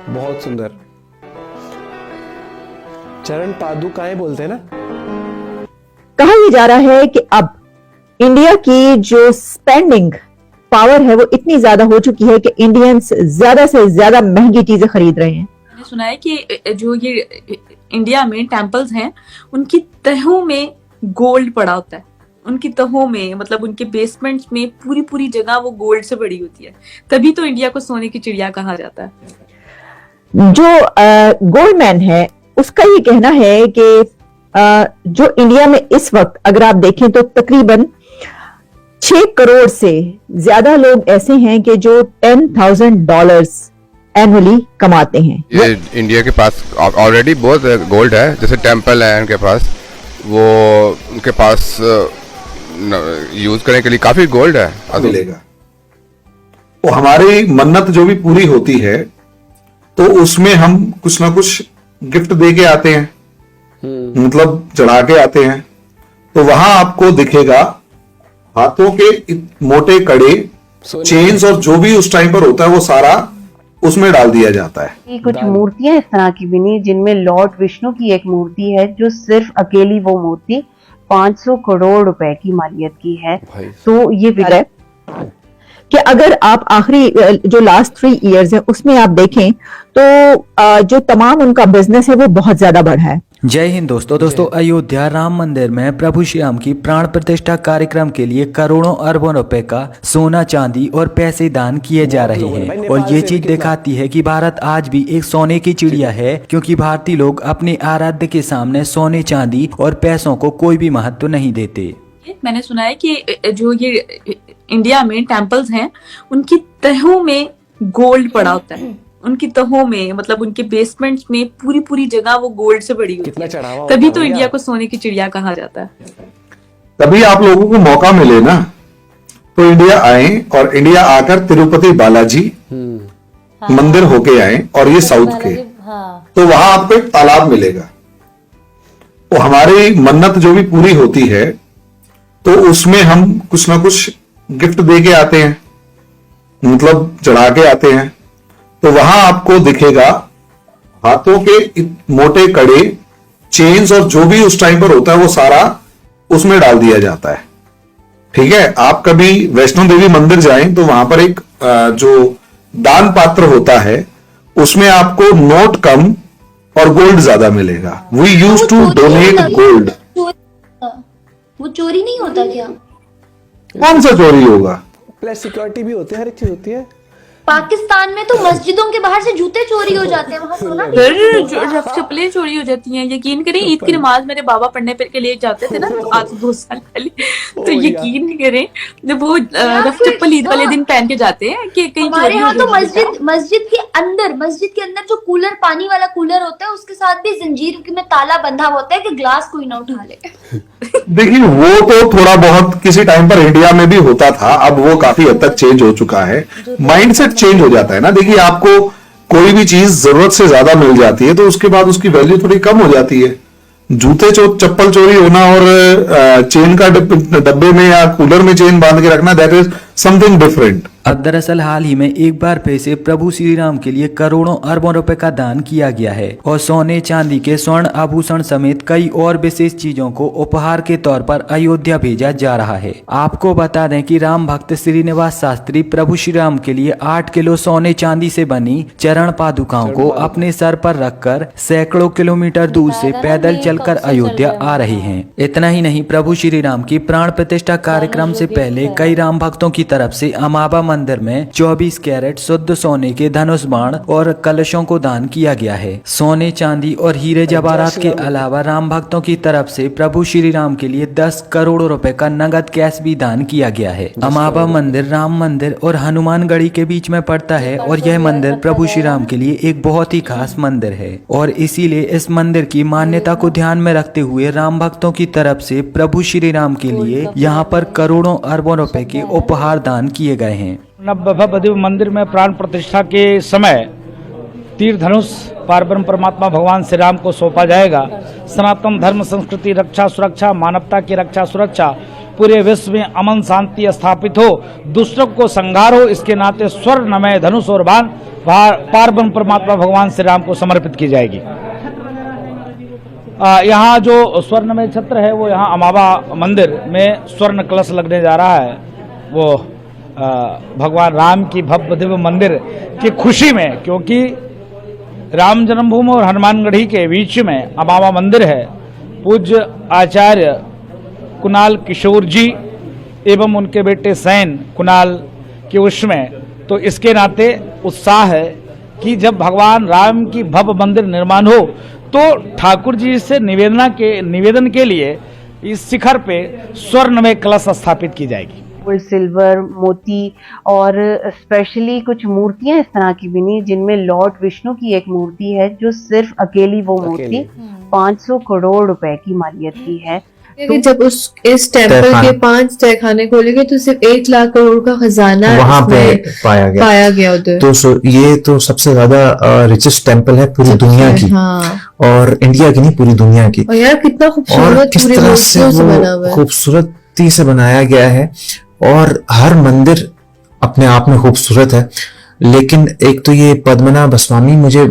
बहुत सुंदर। चरण पादुकाएं बोलते हैं ना। कहा यह जा रहा है कि अब इंडिया की जो स्पेंडिंग पावर है वो इतनी ज्यादा हो चुकी है कि इंडियंस ज्यादा से ज्यादा महंगी चीजें खरीद रहे हैं। मैंने सुना है कि जो ये इंडिया में टेम्पल्स हैं उनकी तहों में गोल्ड पड़ा होता है। उनकी तहों में मतलब उनके बेसमेंट्स में पूरी पूरी जगह वो गोल्ड से भरी होती है। तभी तो इंडिया को सोने की चिड़िया कहा जाता है। जो गोल्डमैन है उसका ये कहना है कि जो इंडिया में इस वक्त अगर आप देखें तो तकरीबन 6 करोड़ से ज्यादा लोग ऐसे हैं कि जो $10,000 एनुअली कमाते हैं। ये इंडिया के पास ऑलरेडी बहुत गोल्ड है, जैसे टेम्पल है उनके पास, वो उनके पास यूज करने के लिए काफी गोल्ड है। मिलेगा। वो हमारी मन्नत जो भी पूरी होती है तो उसमें हम कुछ ना कुछ गिफ्ट दे के आते हैं, मतलब चढ़ा के आते हैं। तो वहां आपको दिखेगा हाथों के मोटे कड़े, चेन्स और जो भी उस टाइम पर होता है वो सारा उसमें डाल दिया जाता है। कुछ मूर्तियां इस तरह की बनी जिनमें लॉर्ड विष्णु की एक मूर्ति है जो सिर्फ अकेली वो मूर्ति 500 करोड़ रुपए की मालियत की है। तो ये फिगर है कि अगर आप आखिरी जो लास्ट 3 इयर्स है उसमें आप देखें तो जो तमाम उनका बिजनेस है वो बहुत ज्यादा बढ़ा है। जय हिंद दोस्तों अयोध्या राम मंदिर में प्रभु श्री राम की प्राण प्रतिष्ठा कार्यक्रम के लिए करोड़ों अरबों रुपए का सोना चांदी और पैसे दान किए जा रहे हैं। और ये चीज दिखाती है कि भारत आज भी एक सोने की चिड़िया है, क्योंकि भारतीय लोग अपने आराध्य के सामने सोने चांदी और पैसों को कोई भी महत्व नहीं देते। मैंने सुना है कि जो ये इंडिया में टेम्पल्स हैं उनकी तहों में गोल्ड पड़ा होता है। उनकी तहों में मतलब उनके बेसमेंट्स में पूरी पूरी जगह वो गोल्ड से भरी होती है। तभी तो इंडिया को सोने की चिड़िया कहा जाता है। तभी आप लोगों को मौका मिले ना तो इंडिया आए और इंडिया आकर तिरुपति बालाजी मंदिर होके आए, और ये साउथ के, तो वहां आपको एक तालाब मिलेगा। वो हमारी मन्नत जो भी पूरी होती है तो उसमें हम कुछ ना कुछ गिफ्ट दे के आते हैं, मतलब चढ़ा के आते हैं। तो वहां आपको दिखेगा हाथों के मोटे कड़े, चेन्स और जो भी उस टाइम पर होता है वो सारा उसमें डाल दिया जाता है। ठीक है, आप कभी वैष्णो देवी मंदिर जाएं तो वहां पर एक जो दान पात्र होता है उसमें आपको नोट कम और गोल्ड ज्यादा मिलेगा। We use to donate gold. वो चोरी नहीं होता क्या? कौन सा चोरी होगा? प्लस सिक्योरिटी भी होती है, हर एक चीज होती है। पाकिस्तान में तो मस्जिदों के बाहर से जूते चोरी हो जाते हैं, वहां सुना चप्पलें चोरी हो जाती हैं। यकीन करें ईद की नमाज मेरे बाबा पढ़ने के लिए जाते थे ना, तो आज 2 साल पहले, तो यकीन करें जब वो रफ चप्पल ईद वाले दिन पहन के जाते हैं कि कहीं हमारे यहाँ तो मस्जिद के अंदर जो कूलर, पानी वाला कूलर होता है उसके साथ भी जंजीर में ताला बंधा होता है कि ग्लास कोई ना उठा ले। देखिए वो तो थोड़ा बहुत किसी टाइम पर इंडिया में भी होता था, अब वो काफी हद तक चेंज हो चुका है। माइंडसेट चेंज हो जाता है ना। देखिए आपको कोई भी चीज जरूरत से ज्यादा मिल जाती है तो उसके बाद उसकी वैल्यू थोड़ी कम हो जाती है। जूते चप्पल चोरी होना और चेन का डब्बे में या कूलर में चेन बांध के रखना, दैट इज समथिंग डिफरेंट। अब दरअसल हाल ही में एक बार फिर से प्रभु श्री राम के लिए करोड़ों अरबों रुपए का दान किया गया है और सोने चांदी के स्वर्ण आभूषण समेत कई और विशेष चीजों को उपहार के तौर पर अयोध्या भेजा जा रहा है। आपको बता दें कि राम भक्त श्रीनिवास शास्त्री प्रभु श्री राम के लिए 8 किलो सोने चांदी से बनी चरण पादुकाओं को अपने सर पर रखकर सैकड़ों किलोमीटर दूर से पैदल चलकर अयोध्या आ रहे हैं। इतना ही नहीं, प्रभु श्री राम की प्राण प्रतिष्ठा कार्यक्रम से पहले कई राम भक्तों की तरफ से अमाबा मंदिर में 24 कैरेट शुद्ध सोने के धनुष बाण और कलशों को दान किया गया है। सोने चांदी और हीरे जवाहरात के अलावा राम भक्तों की तरफ से प्रभु श्री राम के लिए 10 करोड़ रुपए का नगद कैश भी दान किया गया है। अमाबा मंदिर राम मंदिर और हनुमानगढ़ी के बीच में पड़ता है और यह मंदिर प्रभु श्री राम के लिए एक बहुत ही खास मंदिर है और इसीलिए इस मंदिर की मान्यता को ध्यान में रखते हुए राम भक्तों की तरफ से प्रभु श्री राम के लिए यहाँ पर करोड़ों अरबों रुपए के उपहार दान किए गए हैं। नवभव्य मंदिर में प्राण प्रतिष्ठा के समय तीर धनुष पारब्रह्म परमात्मा भगवान श्री राम को सौंपा जाएगा। सनातन धर्म संस्कृति रक्षा सुरक्षा, मानवता की रक्षा सुरक्षा पूरे विश्व में अमन शांति स्थापित हो, दुष्टों को संहार हो, इसके नाते स्वर्णमय धनुष और बाण पार्वन परमात्मा भगवान श्री राम को समर्पित की जाएगी। यहाँ जो स्वर्णमय छत्र है वो यहाँ अमावा मंदिर में स्वर्ण कलश लगने जा रहा है। वो भगवान राम की भव्य दिव्य मंदिर की खुशी में, क्योंकि राम जन्मभूमि और हनुमानगढ़ी के बीच में अमावा मंदिर है। पूज्य आचार्य कुणाल किशोर जी एवं उनके बेटे सैन कुणाल के उसमें, तो इसके नाते उत्साह है कि जब भगवान राम की भव्य मंदिर निर्माण हो तो ठाकुर जी से निवेदन के लिए इस शिखर पे स्वर्ण में कलश स्थापित की जाएगी। गोल्ड, सिल्वर, मोती और स्पेशली कुछ मूर्तियां इस तरह की बनी जिनमें लॉर्ड विष्णु की एक मूर्ति है जो सिर्फ अकेली वो मूर्ति 500 करोड़ रुपए की मालियत की है। तो जब इस टेम्पल के 5 तहखाने खोलेंगे तो सिर्फ 1 लाख करोड़ का खजाना वहां पे पाया गया उधर। तो ये तो सबसे ज्यादा रिचेस्ट टेम्पल है पूरी दुनिया की। हाँ। और इंडिया की नहीं, पूरी दुनिया की। और यार कितना खूबसूरत, किस तरह से वो खूबसूरती से बनाया गया है, और हर मंदिर अपने आप में खूबसूरत है। लेकिन एक तो ये पद्मनाभ स्वामी मुझे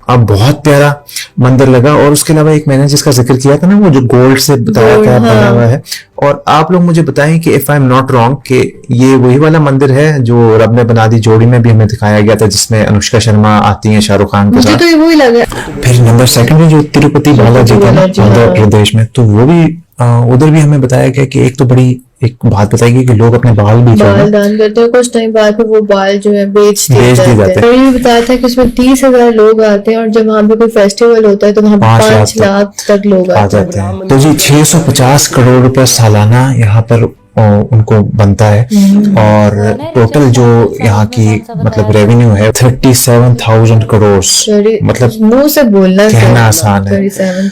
अब बहुत प्यारा मंदिर लगा, और उसके अलावा एक मैंने जिसका जिक्र किया था ना, वो जो गोल्ड से बताया गया बना हुआ है। और आप लोग मुझे बताएं कि if I am not wrong कि ये वही वाला मंदिर है जो रब ने बना दी जोड़ी में भी हमें दिखाया गया था, जिसमें अनुष्का शर्मा आती है शाहरुख खान के साथ। तो वही लगा। फिर नंबर 2 में जो तिरुपति बालाजी था आंध्र प्रदेश में, तो वो भी उधर भी हमें बताया गया कि एक तो बड़ी एक बात बताएगी कि लोग अपने बाल भी बाल दान करते हैं, कुछ टाइम बाद वो बाल जो है बेच दिए जाते हैं। ये बताया था कि उसमें 30,000 लोग आते हैं, और जब वहाँ पे कोई फेस्टिवल होता है तो वहाँ 5 लाख तक लोग आ जाते हैं। तो जी 650 करोड़ रुपए सालाना यहाँ पर उनको बनता है, और टोटल जो यहाँ की मतलब रेवेन्यू है 37,000 करोड़। मतलब मुंह से बोलना कहना आसान है।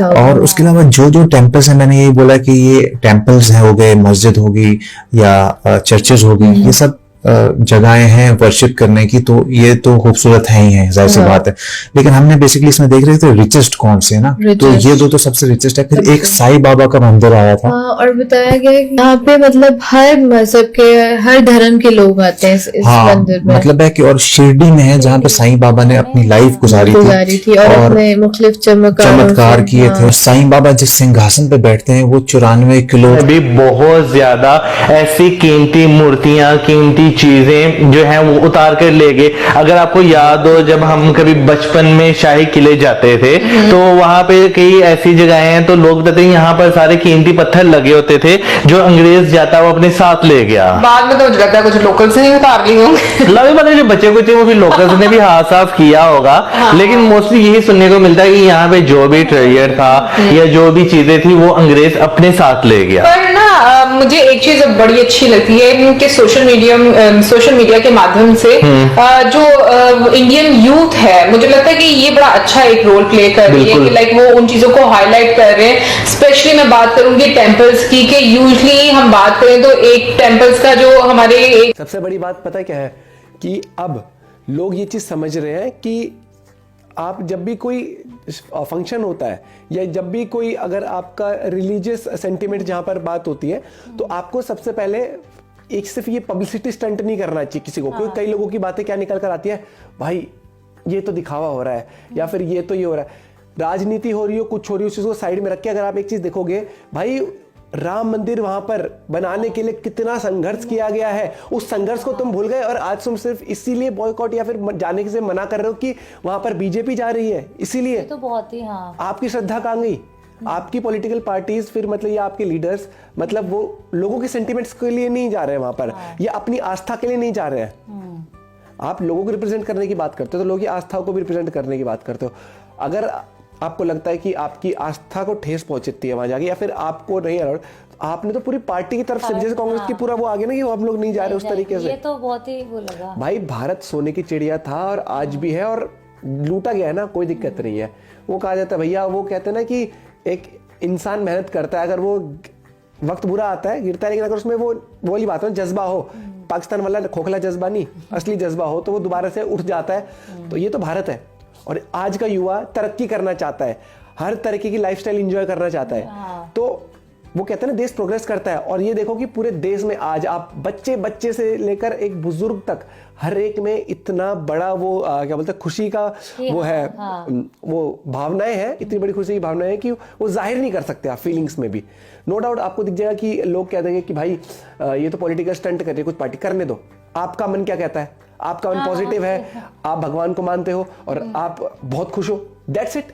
और उसके अलावा जो टेम्पल्स है, मैंने यही बोला कि ये टेम्पल्स हैं, हो गए मस्जिद होगी या चर्चेज होगी, ये सब जगहें हैं वर्शिप करने की, तो ये तो खूबसूरत है ही है, जाहिर सी बात है। लेकिन हमने बेसिकली इसमें देख रहे थे रिचेस्ट कौन से है ना, तो ये दो तो सबसे रिचेस्ट है। फिर एक साईं बाबा का मंदिर आया था, और बताया गया यहाँ पे मतलब हर मजहब के, हर धर्म के लोग आते हैं इस मंदिर में। मतलब है कि और शिरडी में है जहाँ पे साईं बाबा ने अपनी लाइफ गुजारी थी और अपने मुख्तलिफ चमत्कार किए थे। साईं बाबा जिस सिंहासन पे बैठते हैं वो 94 किलो। अभी बहुत ज्यादा ऐसी कीमती मूर्तियां, कीमती चीजें जो हैं वो उतार कर ले गए। अगर आपको याद हो, जब हम कभी बचपन में शाही किले जाते थे तो वहां पे कई ऐसी जगहें हैं, तो लोग बताते हैं यहाँ पर सारे कीमती पत्थर लगे होते थे जो अंग्रेज जाता वो अपने साथ ले गया। बाद में तो मुझे लगता है कुछ लोकल्स ने उतार ली होंगे। मतलब जो बच्चे कुछ वो भी लोकल्स ने भी हाथ साफ किया होगा। लेकिन मोस्टली यही सुनने को मिलता है कि यहाँ पे जो भी ट्रेजर था या जो भी चीजें थी वो अंग्रेज अपने साथ ले गया। पर ना मुझे एक चीज बड़ी अच्छी लगती है कि सोशल मीडिया के माध्यम से जो इंडियन यूथ है, मुझे लगता है कि ये बड़ा अच्छा एक रोल प्ले कर रही है कि लाइक वो उन चीजों को हाईलाइट कर रहे हैं। स्पेशली मैं बात करूंगी टेम्पल्स की, कि यूजली हम बात करें तो एक टेम्पल्स का जो हमारे सबसे बड़ी बात पता क्या है कि अब लोग ये चीज समझ रहे हैं कि आप जब भी कोई फंक्शन होता है या जब भी कोई अगर आपका रिलीजियस सेंटिमेंट जहां पर बात होती है, तो आपको सबसे पहले एक सिर्फ ये पब्लिसिटी स्टंट नहीं करना चाहिए किसी को। क्योंकि कई लोगों की बातें क्या निकल कर आती है, भाई ये तो दिखावा हो रहा है या फिर ये तो ये हो रहा है, राजनीति हो रही हो, कुछ हो रही हो, उस चीज को साइड में रख के अगर आप एक चीज देखोगे, भाई राम मंदिर वहां पर बनाने के लिए कितना संघर्ष किया गया है, उस संघर्ष को तुम भूल गए और आज तुम सिर्फ इसीलिए बॉयकॉट या फिर जाने से मना कर रहे हो कि वहां पर बीजेपी जा रही है, इसीलिए तो बहुत ही आपकी श्रद्धा कहां गई? आपकी पॉलिटिकल पार्टीज फिर मतलब ये आपके लीडर्स मतलब वो लोगों के सेंटिमेंट्स के लिए नहीं जा रहे हैं वहां पर, या अपनी आस्था के लिए नहीं जा रहे हैं। आप लोगों को रिप्रेजेंट करने की बात करते हो तो लोगों की आस्था को भी रिप्रेजेंट करने की बात करते हो। अगर आपको लगता है कि आपकी आस्था को ठेस पहुंचती है वहां जाके, या फिर आपको नहीं अलाउड, आपने तो पूरी पार्टी की तरफ से, जैसे कांग्रेस की पूरा वो आगे ना कि हम लोग नहीं जा रहे उस तरीके से, ये तो बहुत ही वो लगा। भाई भारत सोने की चिड़िया था और आज भी है, और लूटा गया है ना, कोई दिक्कत नहीं है। वो कहा जाता है भैया, वो कहते हैं ना कि एक इंसान मेहनत करता है, अगर वो वक्त बुरा आता है गिरता है, लेकिन अगर उसमें वो वाली बात है जज्बा हो, पाकिस्तान वाला खोखला जज्बा नहीं, असली जज्बा हो, तो वो दोबारा से उठ जाता है। तो ये तो भारत है, और आज का युवा तरक्की करना चाहता है, हर तरीके की लाइफस्टाइल एंजॉय करना चाहता है। तो वो कहते हैं ना देश प्रोग्रेस करता है। और ये देखो कि पूरे देश में आज आप बच्चे से लेकर एक बुजुर्ग तक हर एक में इतना बड़ा वो क्या बोलते हैं खुशी का वो है, वो भावनाएं हैं, इतनी बड़ी खुशी की भावनाएं हैं कि वो जाहिर नहीं कर सकते आप फीलिंग्स में भी। नो डाउट आपको दिख जाएगा कि लोग कह देंगे कि भाई ये तो पॉलिटिकल स्टंट कर रही है, कुछ पार्टी करने दो। आपका मन क्या कहता है? आपका मन पॉजिटिव है, आप भगवान को मानते हो और आप बहुत खुश हो, दैट्स इट।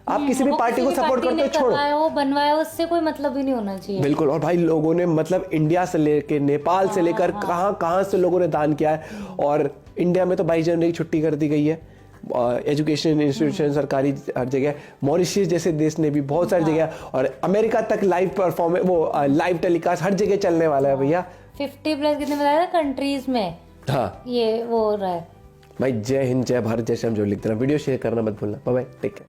आप किसी भी पार्टी को सपोर्ट करते हो, छोड़ो, बनवाया उससे कोई मतलब ही नहीं होना चाहिए। बिल्कुल। और भाई लोगों ने मतलब इंडिया से लेकर नेपाल से लेकर कहां से लोगों ने दान किया है। और इंडिया में तो 22 जनवरी की छुट्टी कर दी गई है, एजुकेशन इंस्टीट्यूशन सरकारी हर जगह, मॉरिशस जैसे देश ने भी बहुत सारी जगह, और अमेरिका तक लाइव परफॉर्मेंस वो लाइव टेलीकास्ट हर जगह चलने वाला है भैया। 50+ कितने बताया कंट्रीज में ये वो हो रहा है। भाई जय हिंद, जय भारत, जय श्याम, जो लिखते रहा। वीडियो शेयर करना मत भूलना। Bye bye, take care.